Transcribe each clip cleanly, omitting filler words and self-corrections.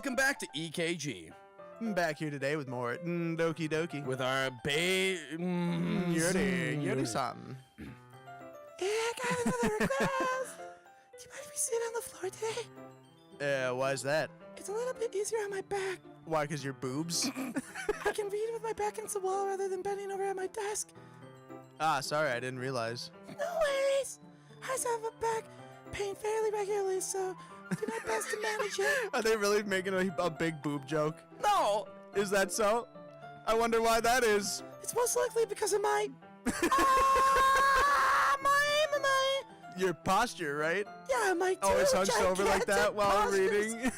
welcome back to EKG. Back here today with more Doki Doki. With our Yuri-san. Yeah, I got another request. Do you mind if we sit on the floor today? Why is that? It's a little bit easier on my back. Why, because your boobs? I can read with my back against the wall rather than bending over at my desk. Ah, sorry, I didn't realize. No worries. I also have a back pain fairly regularly, so I'll do my best to manage it. Are they really making a big boob joke? No! Is that so? I wonder why that is. It's most likely because of my... Your posture, right? Yeah, my Always hunched over like that while I'm postures. reading.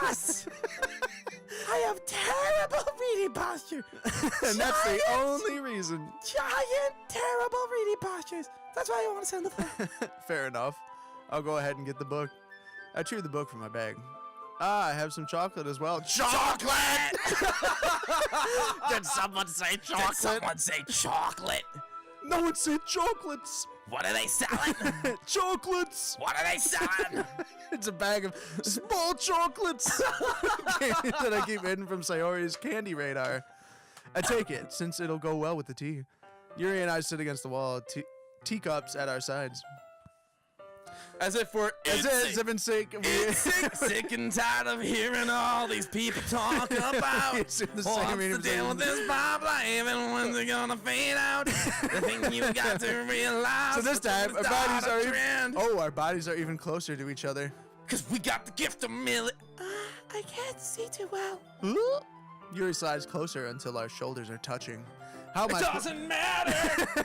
Yes! I have terrible reading posture. And that's the only reason. Giant, terrible reading postures. That's why I want to sit on the floor. Fair enough. I'll go ahead and get the book. I retrieve the book from my bag. Ah, I have some chocolate as well. Chocolate! Did someone say chocolate? No one said chocolates. What are they selling? Chocolates. What are they selling? It's a bag of small chocolates that I keep hidden from Sayori's candy radar. I take it, since it'll go well with the tea. Yuri and I sit against the wall, teacups at our sides. As if we're Sick and tired of hearing all these people talk about what's the deal with this pop life and when's it gonna fade out? The thing you got to realize. So this time, our bodies are even closer to each other. Cause we got the gift of millet. I can't see too well. Yuri slides closer until our shoulders are touching. How It doesn't matter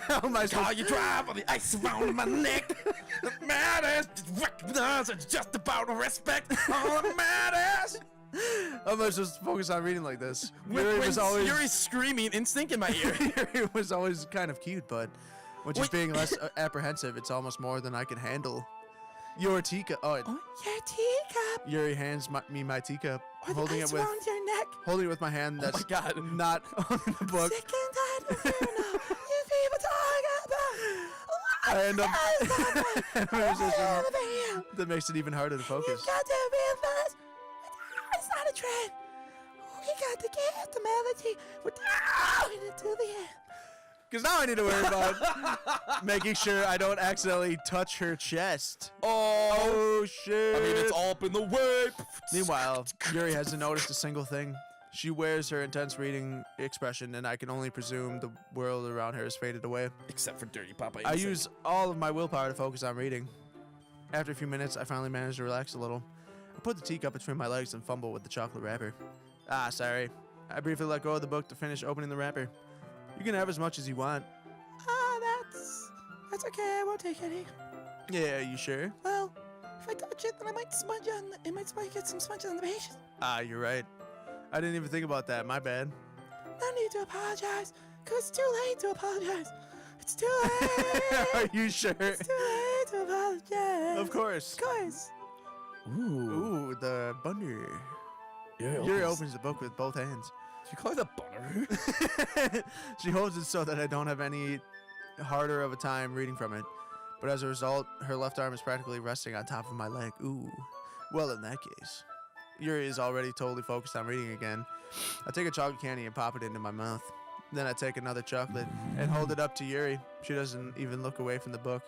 How am I how you drive on the ice around my neck. It matters. Just recognize it's just about respect. All that matters. How am I supposed to focus on reading like this? Yuri's screaming in sync in my ear. Yuri was always kind of cute, but when she's being less apprehensive, it's almost more than I can handle. Your teacup. Your teacup. Yuri hands me my teacup, holding it around your neck. holding it with my hand that's not on the book. Sick and tired of hearing all you people talk about. I end up in a position that makes it even harder to You focus. got to realize it's not a trend. We got to get the melody. We're down into the end. Because now I need to worry about making sure I don't accidentally touch her chest. Oh shit. I mean, it's all up in the way. Meanwhile, Yuri hasn't noticed a single thing. She wears her intense reading expression, and I can only presume the world around her has faded away. Except for Dirty Papa. I use all of my willpower to focus on reading. After a few minutes, I finally manage to relax a little. I put the teacup between my legs and fumble with the chocolate wrapper. Ah, sorry. I briefly let go of the book to finish opening the wrapper. You can have as much as you want. That's okay. I won't take any. Yeah, you sure? Well, if I touch it, then I might smudge on. It might get some smudges on the pages. Ah, you're right. I didn't even think about that. My bad. No need to apologize, cause it's too late to apologize. It's too late. Are you sure? It's too late to apologize. Of course. Of course. Ooh, the bunner. Yuri opens the book with both hands. You call it a bunner? She holds it so that I don't have any harder of a time reading from it. But as a result, her left arm is practically resting on top of my leg. Ooh. Well, in that case. Yuri is already totally focused on reading again. I take a chocolate candy and pop it into my mouth. Then I take another chocolate and hold it up to Yuri. She doesn't even look away from the book.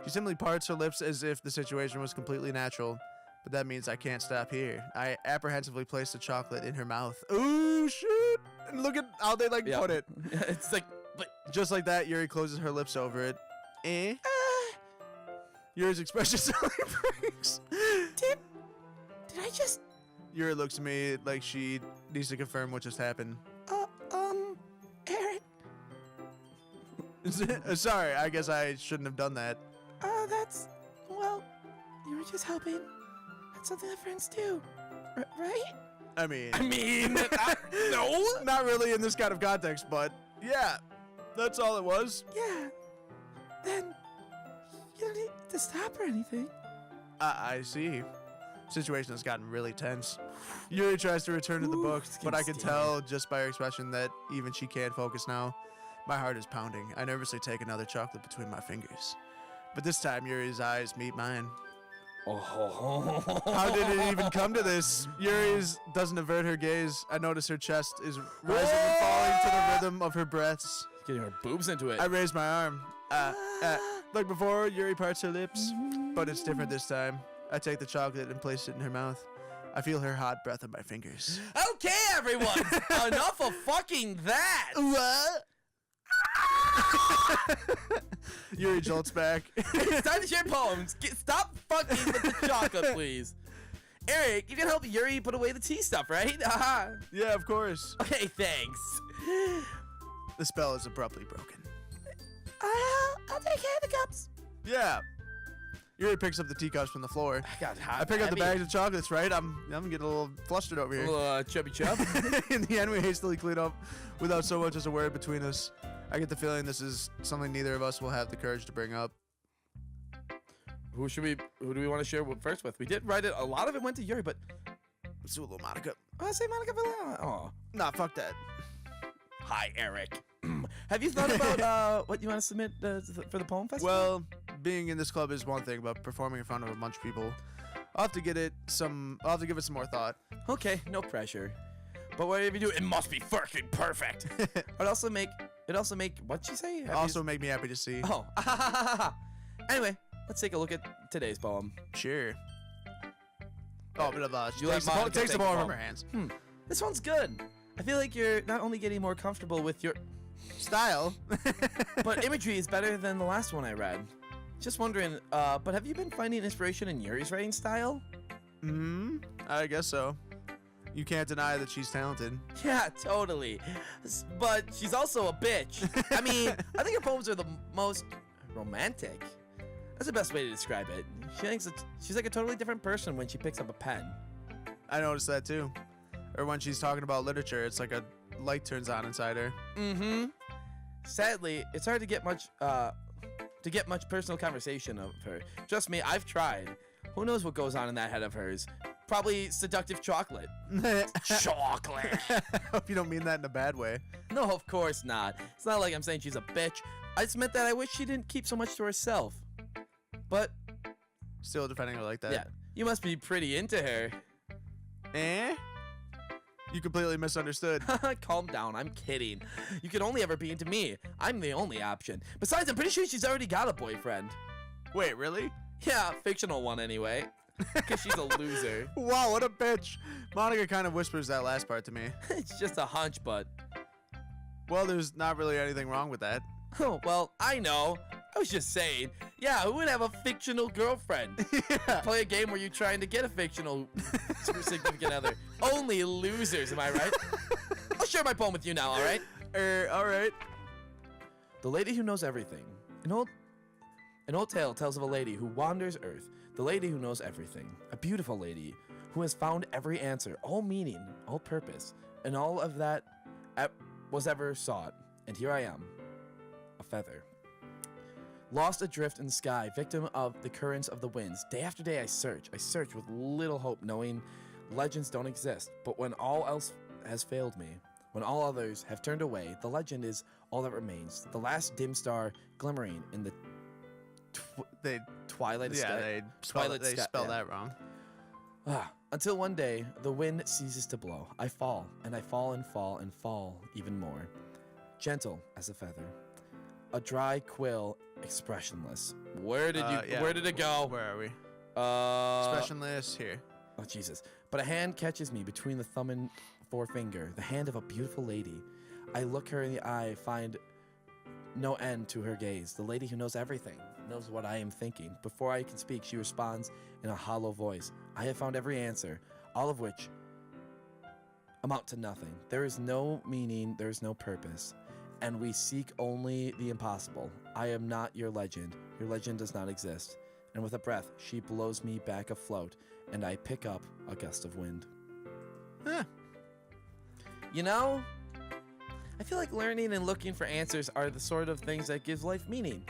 She simply parts her lips as if the situation was completely natural. But that means I can't stop here. I apprehensively place the chocolate in her mouth. Ooh, shoot! And look at how they put it. It's like just like that, Yuri closes her lips over it. Yuri's expression suddenly breaks. Did I just... Yuri looks at me like she needs to confirm what just happened. Aaron. Sorry, I guess I shouldn't have done that. Well, you were just helping. That's something that friends do, right? I mean, no, not really in this kind of context, but yeah, that's all it was. Yeah. Then you don't need to stop or anything. I see. Situation has gotten really tense. Yuri tries to return to the book, but I can tell just by her expression that even she can't focus now. My heart is pounding. I nervously take another chocolate between my fingers. But this time, Yuri's eyes meet mine. Oh. How did it even come to this? Yuri doesn't avert her gaze. I notice her chest is rising and falling to the rhythm of her breaths. Getting her boobs into it. I raise my arm. Like before, Yuri parts her lips, but it's different this time. I take the chocolate and place it in her mouth. I feel her hot breath on my fingers. Okay, everyone. Enough of fucking that. What? Yuri jolts back. It's time to share poems. Stop fucking with the chocolate, please. Eric, you can help Yuri put away the tea stuff, right? Yeah, of course. Okay, thanks. The spell is abruptly broken. I'll take care of the cups. Yeah. Yuri picks up the teacups from the floor. I pick up the bags of chocolates, right? I'm getting a little flustered over here. A little chubby chub. In the end, we hastily clean up without so much as a word between us. I get the feeling this is something neither of us will have the courage to bring up. Who do we want to share first with? We did write it. A lot of it went to Yuri, but Let's do a little Monika. I say Monica Villa. Oh. Nah, fuck that. Hi, Eric. Have you thought about what you want to submit for the poem festival? Well, being in this club is one thing, but performing in front of a bunch of people, I'll have to give it some more thought. Okay, no pressure. But whatever you do, it must be fucking perfect. It also make what'd she say? Make me happy to see. Oh. Anyway, let's take a look at today's poem. Sure. Oh, blah, blah. She You let Monica takes the take poem the from her poem. hands. This one's good. I feel like you're not only getting more comfortable with your Style. but imagery is better than the last one I read. Just wondering, but have you been finding inspiration in Yuri's writing style? I guess so. You can't deny that she's talented. Yeah, totally. But she's also a bitch. I mean, I think her poems are the most romantic. That's the best way to describe it. She thinks she's like a totally different person when she picks up a pen. I noticed that too. Or when she's talking about literature, it's like a light turns on inside her. Sadly, it's hard to get much personal conversation of her. Trust me, I've tried. Who knows what goes on in that head of hers? Probably seductive chocolate. Chocolate. I hope you don't mean that in a bad way. No, of course not. It's not like I'm saying she's a bitch. I just meant that I wish she didn't keep so much to herself. But Still defending her like that. yeah, you must be pretty into her. Eh? You completely misunderstood. Calm down, I'm kidding. You could only ever be into me. I'm the only option. Besides, I'm pretty sure she's already got a boyfriend. Wait, really? Yeah, fictional one anyway. Because she's a loser. Wow, what a bitch. Monika kind of whispers that last part to me. It's just a hunch, but... Well, there's not really anything wrong with that. Oh, well, I know. I was just saying. Yeah, who would have a fictional girlfriend? Yeah. Play a game where you're trying to get a fictional significant other. Only losers, am I right? I'll share my poem with you now, all right? All right. The Lady Who Knows Everything. An old tale tells of a lady who wanders Earth. The lady who knows everything. A beautiful lady who has found every answer, all meaning, all purpose, and all of that was ever sought. And here I am, a feather. Lost adrift in the sky, victim of the currents of the winds. Day after day I search with little hope, knowing legends don't exist. But when all else has failed me, when all others have turned away, the legend is all that remains. The last dim star glimmering in the twilight of sky. They spelled that wrong. Until one day, the wind ceases to blow. I fall, and I fall and fall and fall even more. Gentle as a feather. A dry quill, expressionless. Where did it go? Where are we? Expressionless here. Oh, Jesus. But a hand catches me between the thumb and forefinger, the hand of a beautiful lady. I look her in the eye, find no end to her gaze. The lady who knows everything, knows what I am thinking. Before I can speak, she responds in a hollow voice. I have found every answer, all of which amount to nothing. There is no meaning, there is no purpose, and we seek only the impossible. I am not your legend. Your legend does not exist. And with a breath, she blows me back afloat, and I pick up a gust of wind. Huh. You know, I feel like learning and looking for answers are the sort of things that gives life meaning.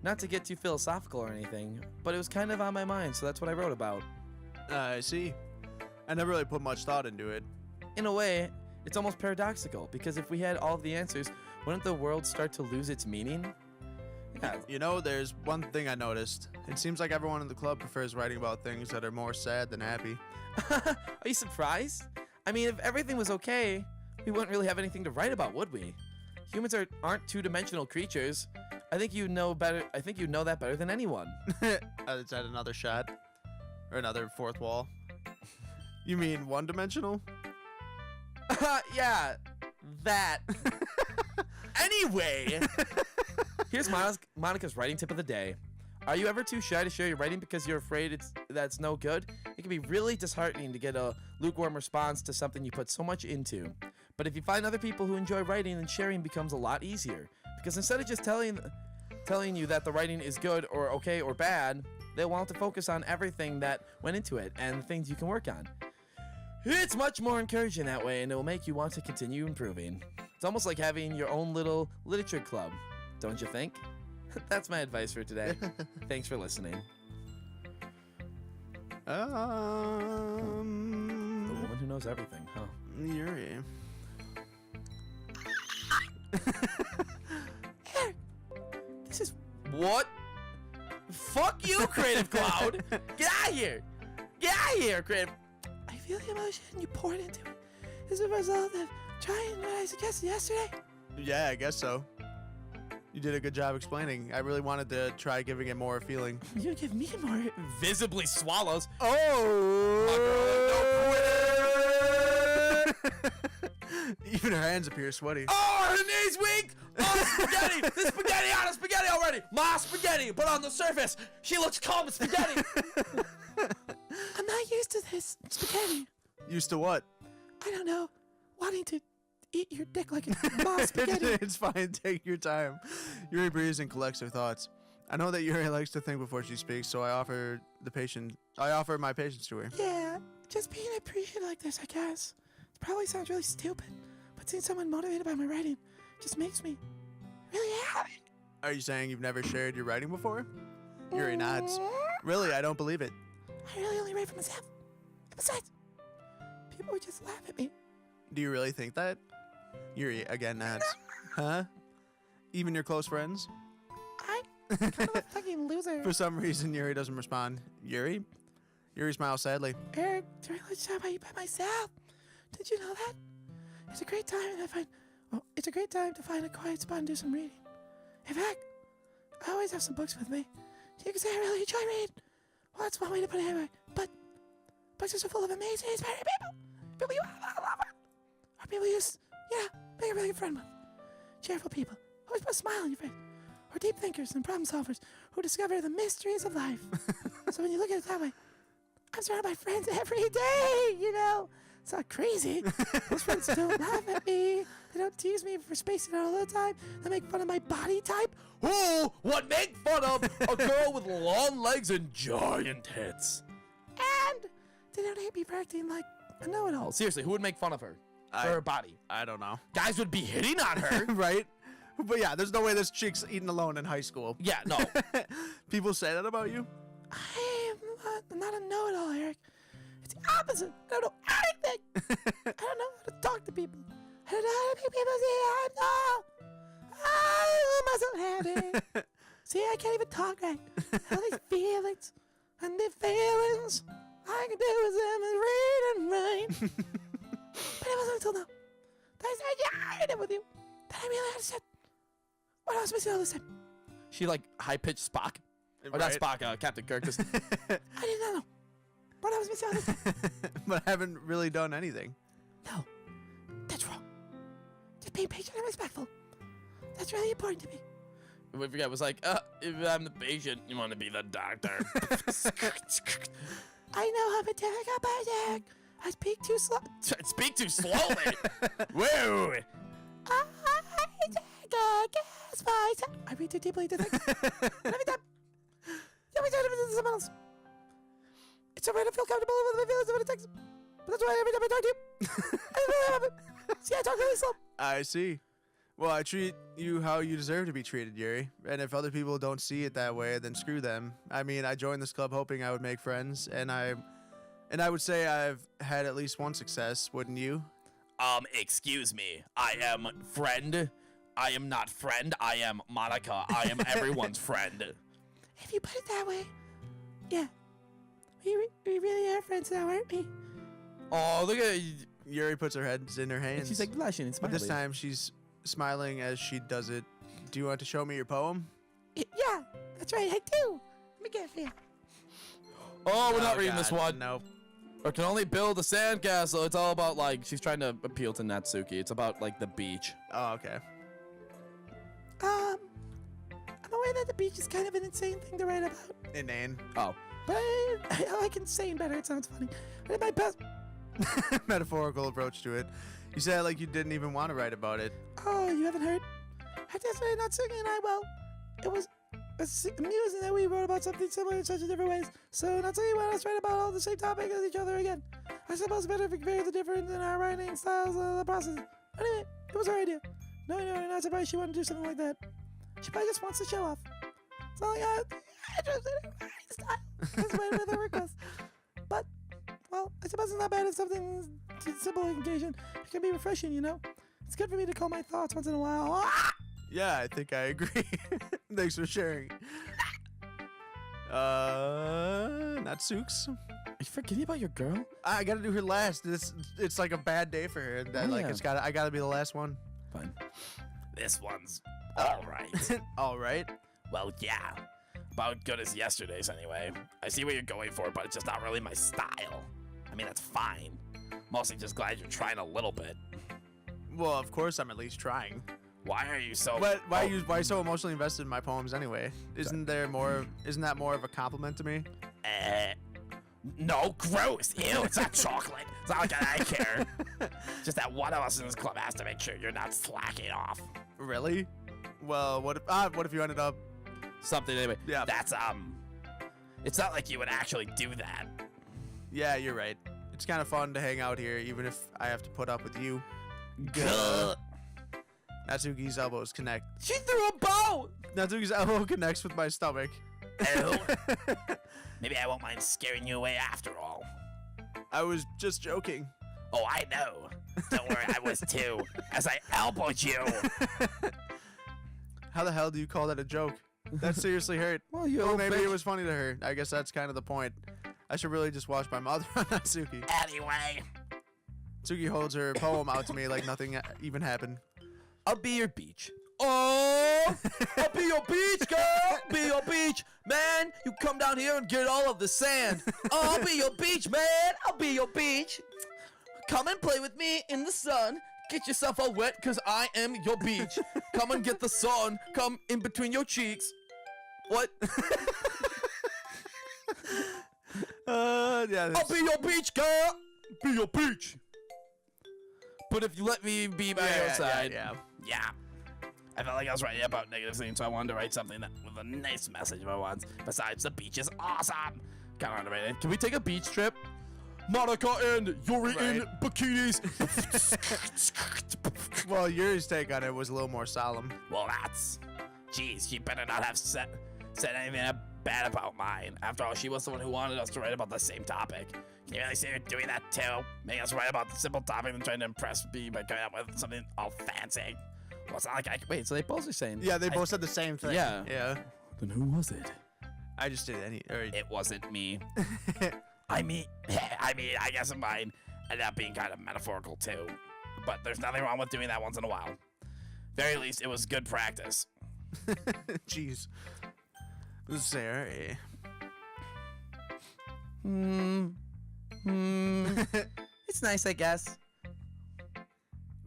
Not to get too philosophical or anything, but it was kind of on my mind, so that's what I wrote about. I see. I never really put much thought into it. In a way, it's almost paradoxical, because if we had all of the answers, wouldn't the world start to lose its meaning? Yeah. You know, there's one thing I noticed. It seems like everyone in the club prefers writing about things that are more sad than happy. Are you surprised? I mean, if everything was okay, we wouldn't really have anything to write about, would we? Humans aren't two-dimensional creatures. I think you know better. I think you know that better than anyone. Is that another shot? Or another fourth wall? You mean one-dimensional? Yeah, that. Anyway, here's Monica's writing tip of the day. Are you ever too shy to share your writing because you're afraid that's no good? It can be really disheartening to get a lukewarm response to something you put so much into. But if you find other people who enjoy writing, then sharing becomes a lot easier. Because instead of just telling you that the writing is good or okay or bad, they'll want to focus on everything that went into it and the things you can work on. It's much more encouraging that way, and it will make you want to continue improving. It's almost like having your own little literature club, don't you think? That's my advice for today. Thanks for listening. The woman who knows everything, huh? Yuri. This is what? Fuck you, Creative Cloud! Get out of here! Get out of here, Creative. I feel the emotion you poured into it is a result of trying what I suggested yesterday. Yeah, I guess so. You did a good job explaining. I really wanted to try giving it more feeling. You give me more. Visibly swallows. Oh! Even her hands appear sweaty. Oh, her knees weak! Oh, spaghetti! There's spaghetti on the spaghetti already! Ma spaghetti, but on the surface, she looks calm as spaghetti! I'm not used to this spaghetti. Used to what? I don't know. Wanting to eat your dick like a boss spaghetti. It's fine. Take your time. Yuri breathes and collects her thoughts. I know that Yuri likes to think before she speaks, so I offer my patience to her. Yeah, just being appreciated like this, I guess. It probably sounds really stupid, but seeing someone motivated by my writing just makes me really happy. Are you saying you've never shared your writing before? Yuri nods. Really, I don't believe it. I really only write for myself. And besides, people would just laugh at me. Do you really think that? Yuri again nods. Huh? Even your close friends? I'm kind of a fucking loser. For some reason, Yuri doesn't respond. Yuri? Yuri smiles sadly. Eric, during lunchtime I eat by myself. Did you know that? It's a great time to find a quiet spot and do some reading. In fact, I always have some books with me. You can say I really enjoy reading. Well, that's one way to put it anyway. But books are so full of amazing, inspiring people. People you love. Or people you just, make a really good friend with. Cheerful people. Always put a smile on your face. Or deep thinkers and problem solvers who discover the mysteries of life. So when you look at it that way, I'm surrounded by friends every day, you know. It's not crazy. Those friends don't laugh at me. They don't tease me for spacing out all the time. They make fun of my body type. Who would make fun of a girl with long legs and giant tits? And they don't hate me for acting like a know-it-all. Seriously, who would make fun of her? For her body? I don't know. Guys would be hitting on her. Right? But yeah, there's no way this chick's eating alone in high school. Yeah, no. People say that about you? I'm not a know-it-all, Eric. It's the opposite. I don't know anything. I don't know how to talk to people. I don't know how to make people see I'm so happy. See, I can't even talk right. All these feelings and the feelings I can do is read and write. But it wasn't until now that I started sharing it with you that I really understood what I was missing all this time. She like high-pitched Spock. Or not Spock, Captain Kirk. I did not know what I was missing all this time. But I haven't really done anything. No, that's wrong. Just being patient and respectful. That's really important to me. We forget, it was like, if I'm the patient, you want to be the doctor. I know I'm a difficult person. I speak too slow. Speak too slowly. Whoa. I take a guess myself. I read too deeply into things. Every time. Every time I'm into someone else. It's a way to feel comfortable with my feelings of what it takes. But that's why every time I talk to you, I really love it. See, I talk really slow. I see. Well, I treat you how you deserve to be treated, Yuri. And if other people don't see it that way, then screw them. I mean, I joined this club hoping I would make friends, and I would say I've had at least one success, wouldn't you? Excuse me. I am friend. I am not friend. I am Monika. I am everyone's friend. If you put it that way, yeah. We really are friends now, aren't we? Oh, look at Yuri puts her head in her hands. And she's like blushing and but smiling. this time she's smiling as she does it. Do you want to show me your poem? Yeah, that's right, I do. Let me get it for you. Oh, we're not reading this one. Nope. Or can only build a sandcastle. It's all about, like, she's trying to appeal to Natsuki. It's about, like, the beach. Oh, okay. I'm aware that the beach is kind of an insane thing to write about. Inane. Oh. But I like insane better. It sounds funny. But in my best... Metaphorical approach to it. You said it like you didn't even want to write about it. Oh, you haven't heard? After yesterday, Natsuki and I, well, it was amusing that we wrote about something similar in such different ways. So Natsuki wanted us to write about all the same topic as each other again. I suppose it's better if we compare the difference in our writing styles of the process. Anyway, it was her idea. No, I'm not surprised she wanted to do something like that. She probably just wants to show off. It's not like I interested in her writing style. That's my other request. But, well, I suppose it's not bad if something simple and engaging. It can be refreshing, you know? It's good for me to call my thoughts once in a while. Ah! Yeah, I think I agree. Thanks for sharing. Natsukes. Are you forgetting about your girl? I gotta do her last. It's like a bad day for her. That, Oh, like yeah. I gotta be the last one. Fine. This one's all right. All right. Well, yeah. About good as yesterday's anyway. I see what you're going for, but it's just not really my style. I mean, that's fine. Mostly just glad you're trying a little bit. Well, of course I'm at least trying. Why are you so... But why are you so emotionally invested in my poems anyway? Isn't that more of a compliment to me? No, gross. Ew, it's not chocolate. It's not like I care. Just that one of us in this club has to make sure you're not slacking off. Really? Well, what if you ended up... Something anyway. Yeah. That's, it's not like you would actually do that. Yeah, you're right. It's kind of fun to hang out here, even if I have to put up with you. Gah. Natsuki's elbows connect. She threw a bow! Natsuki's elbow connects with my stomach. Ew. Maybe I won't mind scaring you away after all. I was just joking. Oh, I know. Don't worry, I was too, as I elbowed you. How the hell do you call that a joke? That seriously hurt. Well, you Oh, maybe it was funny to her. I guess that's kind of the point. I should really just watch my mother on Natsuki. Anyway, Natsuki holds her poem out to me like nothing even happened. I'll be your beach. Oh, I'll be your beach, girl. Be your beach, man. You come down here and get all of the sand. Oh, I'll be your beach, man. I'll be your beach. Come and play with me in the sun. Get yourself all wet, cause I am your beach. Come and get the sun. Come in between your cheeks. What? Yeah. I'll be your beach, girl. Be your beach. But if you let me be by your side. Yeah. I felt like I was writing about negative things, so I wanted to write something that with a nice message for once. Besides, the beach is awesome. Kind of underrated. Can we take a beach trip? Monika and Yuri in bikinis. Well, Yuri's take on it was a little more solemn. Well, that's... Jeez, she better not have said anything bad about mine. After all, she was the one who wanted us to write about the same topic. Can you really see her doing that too? Making us write about the simple topic and trying to impress me by coming up with something all fancy. Well, it's not like I... Wait, so they both are saying... Yeah, they both said the same thing. Yeah. Yeah. Then who was it? I just did any. It wasn't me. I mean, I guess mine ended up being kind of metaphorical too. But there's nothing wrong with doing that once in a while. Very least, it was good practice. Jeez. Sorry. It's nice, I guess.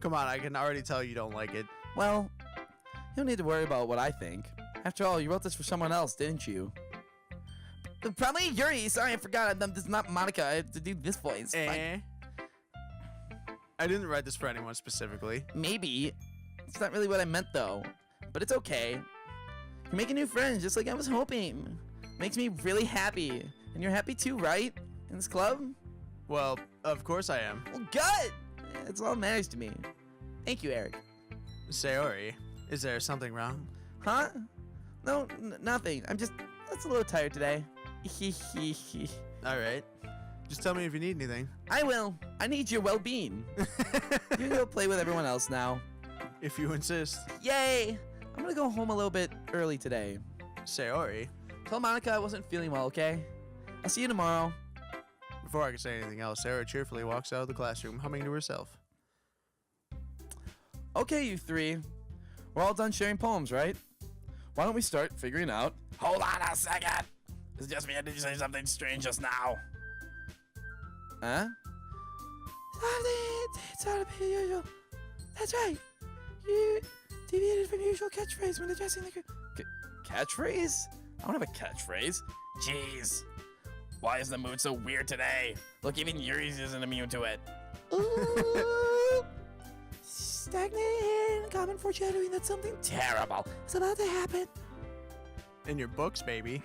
Come on, I can already tell you don't like it. Well, you don't need to worry about what I think. After all, you wrote this for someone else, didn't you? Probably Yuri. Sorry, I forgot. This is not Monika. I have to do this voice. I didn't write this for anyone specifically. Maybe. It's not really what I meant, though. But it's okay. You're making new friends, just like I was hoping. Makes me really happy. And you're happy too, right? In this club? Well, of course I am. Well, good! It's all that matters to me. Thank you, Eric. Sayori, is there something wrong? Huh? No, nothing. I'm just a little tired today. All right. Just tell me if you need anything. I will. I need your well-being. You can go play with everyone else now. If you insist. Yay! I'm gonna go home a little bit early today. Sayori. Tell Monika I wasn't feeling well, okay? I'll see you tomorrow. Before I can say anything else, Sarah cheerfully walks out of the classroom, humming to herself. Okay, you three. We're all done sharing poems, right? Why don't we start figuring out... Hold on a second! It's just me. Did you say something strange just now? Huh? It's out of the usual. That's right. You deviated from your usual catchphrase when addressing the group. Catchphrase? I don't have a catchphrase. Jeez. Why is the mood so weird today? Look, even Yuri's isn't immune to it. Ooh. Stagnated air and common foreshadowing that something Terrible. is about to happen. In your books, baby.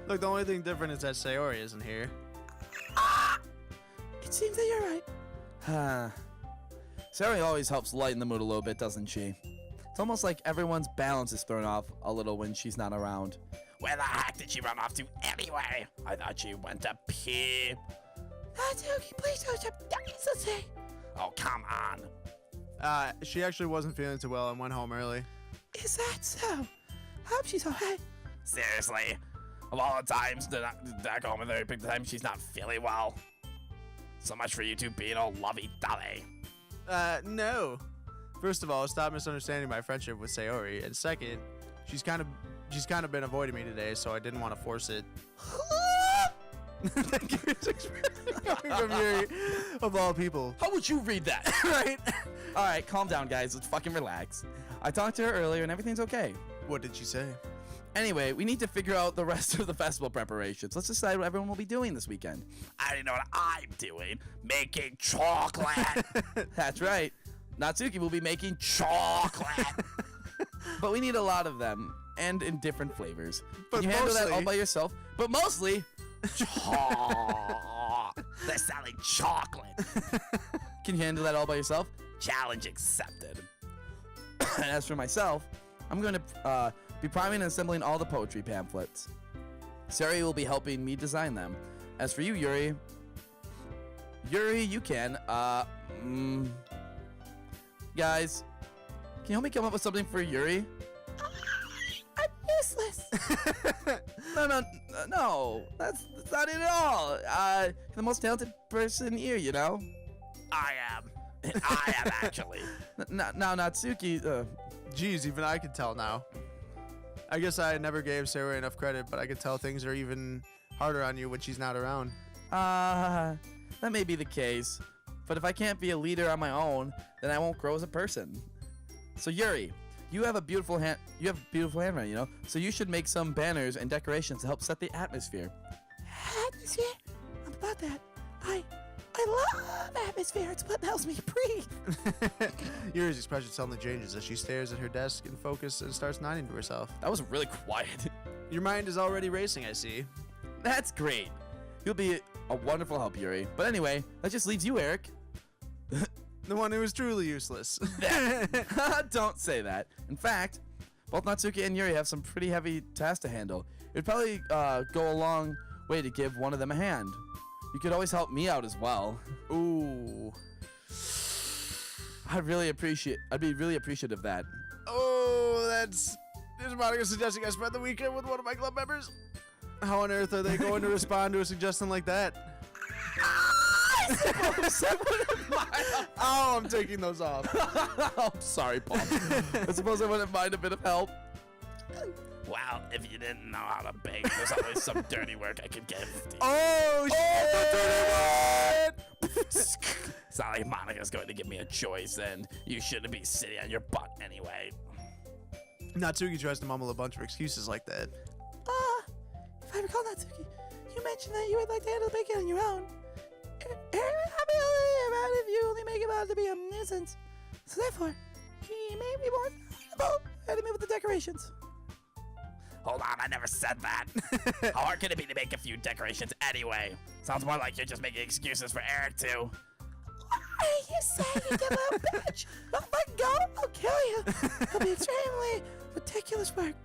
Look, the only thing different is that Sayori isn't here. It seems that you're right. Sari always helps lighten the mood a little bit, doesn't she? It's almost like everyone's balance is thrown off a little when she's not around. Where the heck did she run off to anyway? I thought she went to pee. Doki, please don't jump. Let's say. Oh, come on. She actually wasn't feeling too well and went home early. Is that so? I hope she's alright. Seriously? Of all the times that I go home with her, pick the time she's not feeling well. So much for you two being all lovey-dovey. No. First of all, stop misunderstanding my friendship with Sayori. And second, she's kind of been avoiding me today, so I didn't want to force it. Thank you. Coming from Yuri, of all people. How would you read that? Right? All right, calm down, guys. Let's fucking relax. I talked to her earlier, and everything's okay. What did she say? Anyway, we need to figure out the rest of the festival preparations. Let's decide what everyone will be doing this weekend. I already know what I'm doing. Making chocolate. That's right. Natsuki will be making chocolate. But we need a lot of them, and in different flavors. But Can you handle that mostly- all by yourself? But mostly... They're selling chocolate. Can you handle that all by yourself? Challenge accepted. And as for myself, I'm going to be priming and assembling all the poetry pamphlets. Sari will be helping me design them. As for you, Yuri, you can, guys, can you help me come up with something for Yuri? I'm useless. No, that's not it at all. You're the most talented person here, you know? I am actually. Now, Natsuki, Geez, even I can tell now. I guess I never gave Sarah enough credit, but I could tell things are even harder on you when she's not around. that may be the case. But if I can't be a leader on my own, then I won't grow as a person. So Yuri, you have a beautiful handwriting, you know? So you should make some banners and decorations to help set the atmosphere. Atmosphere? I'm about that. I love atmosphere. It's what helps me breathe. Yuri's expression suddenly changes as she stares at her desk in focus and starts nodding to herself. That was really quiet. Your mind is already racing, I see. That's great. You'll be a wonderful help, Yuri. But anyway, that just leaves you, Eric. The one who is truly useless. Don't say that. In fact, both Natsuki and Yuri have some pretty heavy tasks to handle. It would probably go a long way to give one of them a hand. You could always help me out as well. Ooh. I'd be really appreciative of that. Oh, is Monika suggesting I spend the weekend with one of my club members? How on earth are they going to respond to a suggestion like that? Oh, I'm taking those off. I'm sorry, Paul. I suppose I wouldn't mind a bit of help. Well, if you didn't know how to bake, there's always some dirty work I could give to you. Oh, shit! It's not like Monika's going to give me a choice, and you shouldn't be sitting on your butt anyway. Natsuki tries to mumble a bunch of excuses like that. If I recall, Natsuki, you mentioned that you would like to handle the bacon on your own. Aaron would not be able to hear about it if you only make him out to be a nuisance. So therefore, he may be more valuable helping me with the decorations. Hold on, I never said that. How hard can it be to make a few decorations anyway? Sounds more like you're just making excuses for Eric too. What are you saying, you little bitch? Don't fucking go, I'll kill you. It'll be extremely ridiculous work.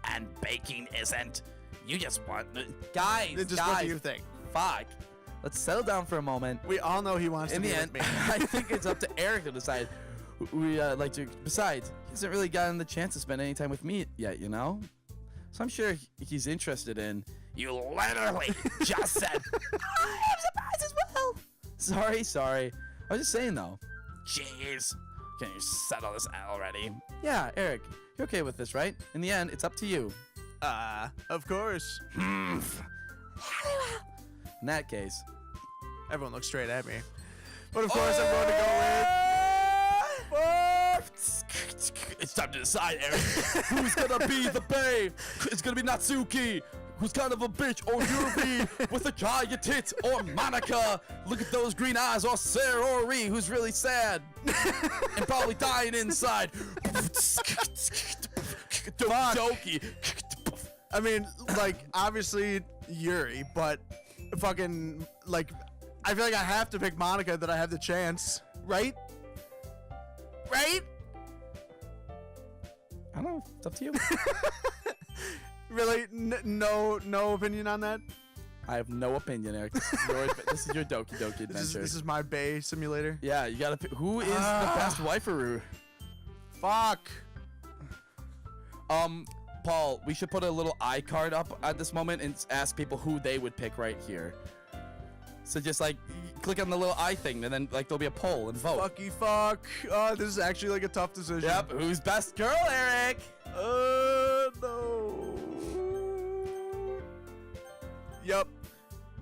And baking isn't. You just want... Guys, What do you think? Fuck. Let's settle down for a moment. We all know he wants In to the be end, with me. I think it's up to Eric to decide we like to. Besides, he hasn't really gotten the chance to spend any time with me yet, you know? So I'm sure he's interested in. You literally just said, I am surprised as well. Sorry. I was just saying, though. Jeez. Can you settle this already? Yeah, Eric, you're okay with this, right? In the end, it's up to you. Of course. Very well. In that case. Everyone looks straight at me. But of course, I'm going to go with... It's time to decide, Eric. Who's gonna be the babe? It's gonna be Natsuki, who's kind of a bitch, or Yuri with a giant tit, or Monika. Look at those green eyes, or Sarori, who's really sad and probably dying inside. Doki. I mean, like, obviously Yuri, but fucking, like, I feel like I have to pick Monika that I have the chance, right? Right? I don't know. It's up to you. Really? No opinion on that? I have no opinion, Eric. This is your Doki Doki adventure. This is my Bay simulator. Yeah, you gotta pick. Who is the best waifu? Fuck. Paul, we should put a little iCard up at this moment and ask people who they would pick right here. So just like click on the little I thing, and then like there'll be a poll and vote. Fucky fuck. Oh, this is actually like a tough decision. Yep. Who's best girl, Eric? No. Yep.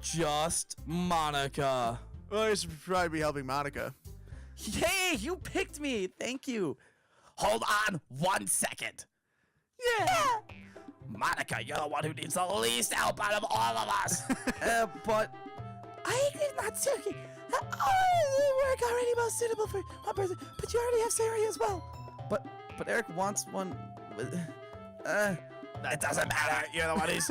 Just Monika. Well, I should probably be helping Monika. Yay! You picked me. Thank you. Hold on 1 second. Yeah. Monika, you're the one who needs the least help out of all of us. But I agree with Natsuki. All work already most suitable for one person, but you already have Sari as well. But Eric wants one. It doesn't matter. You're the one who's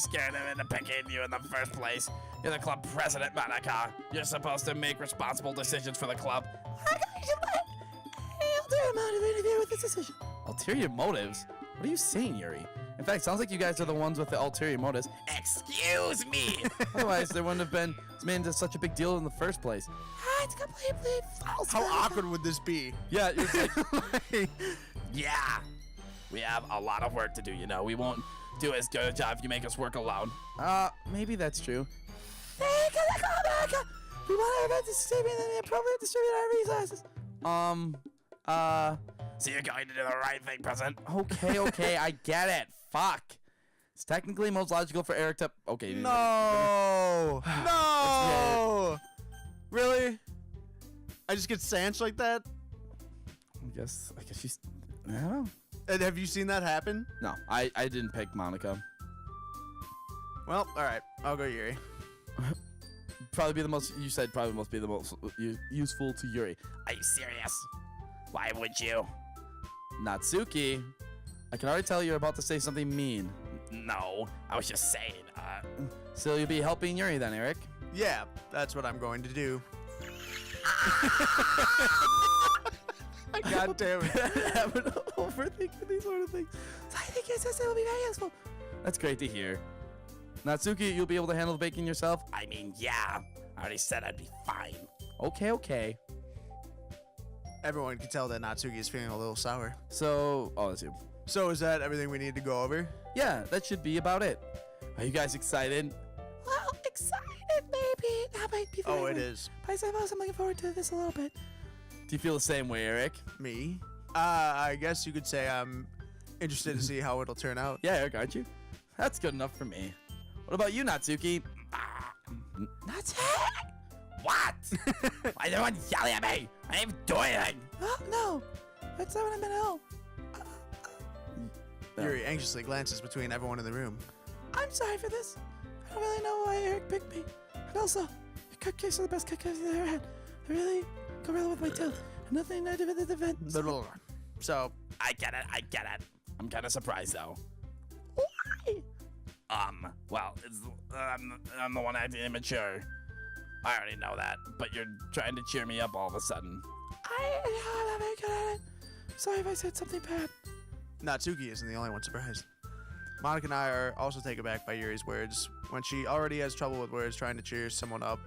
scared him into picking you in the first place. You're the club president, Monika. You're supposed to make responsible decisions for the club. I'm going to let ulterior motive interfere with this decision. Ulterior motives? What are you saying, Yuri? In fact, sounds like you guys are the ones with the ulterior motives. Excuse me! Otherwise, there wouldn't have been made into such a big deal in the first place. It's completely false. How awkward would this be? Yeah, it's like, yeah. We have a lot of work to do, you know. We won't do as good a job if you make us work alone. Maybe that's true. Think of the club, America. We want our event to distribute and the appropriate distribute our resources. So you're going to do the right thing, President? Okay, I get it. Fuck. It's technically most logical for Eric to... Okay. No. No. Really? I just get Sanch like that? I guess she's... I don't know. And have you seen that happen? No, I didn't pick Monika. Well, all right. I'll go Yuri. Probably be the most... You said probably must be the most useful to Yuri. Are you serious? Why would you? Natsuki, I can already tell you're about to say something mean. No, I was just saying. So you'll be helping Yuri then, Eric? Yeah, that's what I'm going to do. God damn it. I'm overthinking these sort of things. So I think your sister will be very useful. That's great to hear. Natsuki, you'll be able to handle the baking yourself? I mean, yeah. I already said I'd be fine. Okay. Everyone can tell that Natsuki is feeling a little sour. So, that's you. So is that everything we need to go over? Yeah, that should be about it. Are you guys excited? Well, excited maybe. That might be Oh, it is. But I suppose I'm looking forward to this a little bit. Do you feel the same way, Eric? Me? I guess you could say I'm interested to see how it'll turn out. Yeah, Eric, aren't you? That's good enough for me. What about you, Natsuki? Natsuki! What? Why is everyone yelling at me? I didn't do anything. Oh, no. That's not what I meant at all. Yuri anxiously glances between everyone in the room. I'm sorry for this. I don't really know why Eric picked me. And also, your cupcakes are the best cupcakes I've ever had. They really go well with my tooth. Nothing to do with the event. So, I get it. I'm kind of surprised, though. Why? Well, I'm the one acting immature. I already know that, but you're trying to cheer me up all of a sudden. I'm not very good at it. Sorry if I said something bad. Natsuki isn't the only one surprised. Monika and I are also taken aback by Yuri's words. When she already has trouble with words, trying to cheer someone up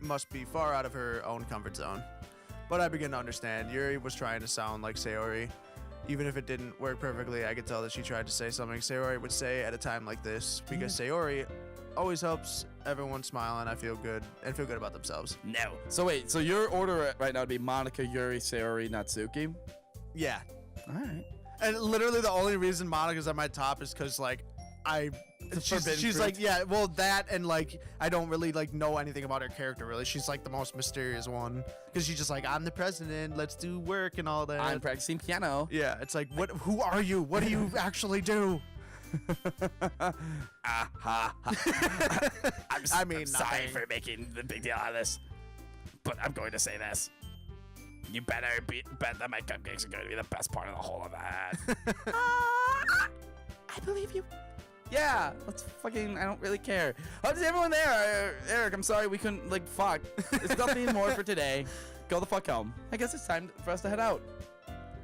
must be far out of her own comfort zone. But I begin to understand. Yuri was trying to sound like Sayori. Even if it didn't work perfectly, I could tell that she tried to say something Sayori would say at a time like this. Because Sayori always helps everyone smile and feel good about themselves. No. So wait, so your order right now would be Monika, Yuri, Sayori, Natsuki? Yeah. All right. And literally the only reason Monika's at my top is because, like, she's like, yeah, well, that and, like, I don't really, like, know anything about her character, really. She's, like, the most mysterious one. Because she's just like, I'm the president, let's do work and all that. I'm practicing piano. Yeah, it's like, who are you? What do you actually do? I'm sorry nothing. for making the big deal out of this, but I'm going to say this. You bet that my cupcakes are going to be the best part of the whole event. I believe you. Yeah, let's fucking, I don't really care. Oh, is everyone there? Eric, I'm sorry we couldn't, like, fuck. There's nothing more for today. Go the fuck home. I guess it's time for us to head out.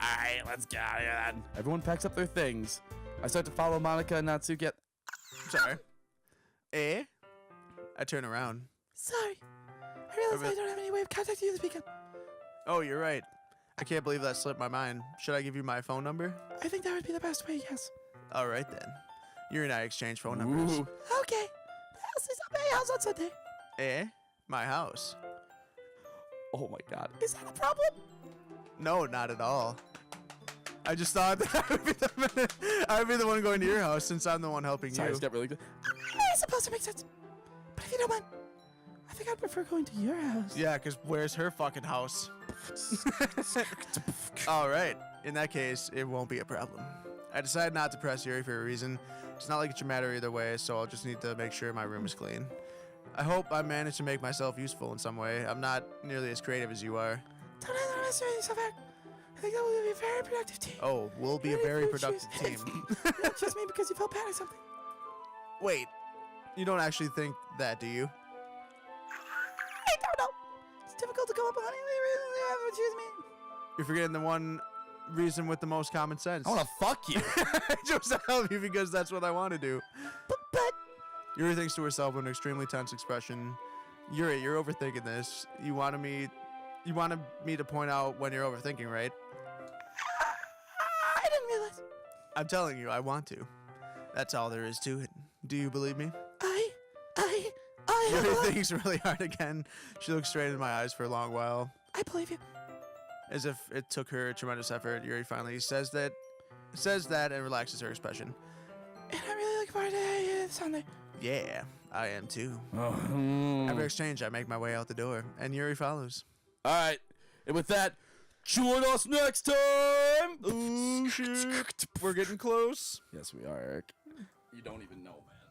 Alright, let's get out of here then. Everyone packs up their things. I start to follow Monika and Natsuki. Sorry. I turn around. Sorry. I realize I don't have any way of contacting you this weekend. Oh, you're right. I can't believe that slipped my mind. Should I give you my phone number? I think that would be the best way, yes. All right, then. You and I exchange phone numbers. Ooh. Okay. The house is at my house on Sunday. My house. Oh my god. Is that a problem? No, not at all. I just thought that I would be the one going to your house since I'm the one helping Sorry, I you. just got really good. It's supposed to make sense. But if you don't mind, I think I'd prefer going to your house. Yeah, because where's her fucking house? All right. In that case, it won't be a problem. I decided not to press Yuri for a reason. It's not like it should matter either way, so I'll just need to make sure my room is clean. I hope I managed to make myself useful in some way. I'm not nearly as creative as you are. Don't underestimate yourself, Eric. I think that will be a very productive team. Oh, we'll be a very productive team. Not just me because you felt bad or something. Wait, you don't actually think that, do you? I don't know. It's difficult to come up with any reason you have to choose me. You're forgetting the one reason with the most common sense. I want to fuck you. I chose to help you because that's what I want to do. But Yuri thinks to herself with an extremely tense expression. Yuri, you're overthinking this. You wanted me to point out when you're overthinking, right? I didn't realize. I'm telling you, I want to. That's all there is to it. Do you believe me? Yuri thinks really hard again. She looks straight in my eyes for a long while. I believe you. As if it took her a tremendous effort, Yuri finally says that and relaxes her expression. And I really look forward to Sunday. Yeah, I am too. After exchange, I make my way out the door, and Yuri follows. All right. And with that, join us next time. Oh, shit. We're getting close. Yes, we are, Eric. You don't even know, man.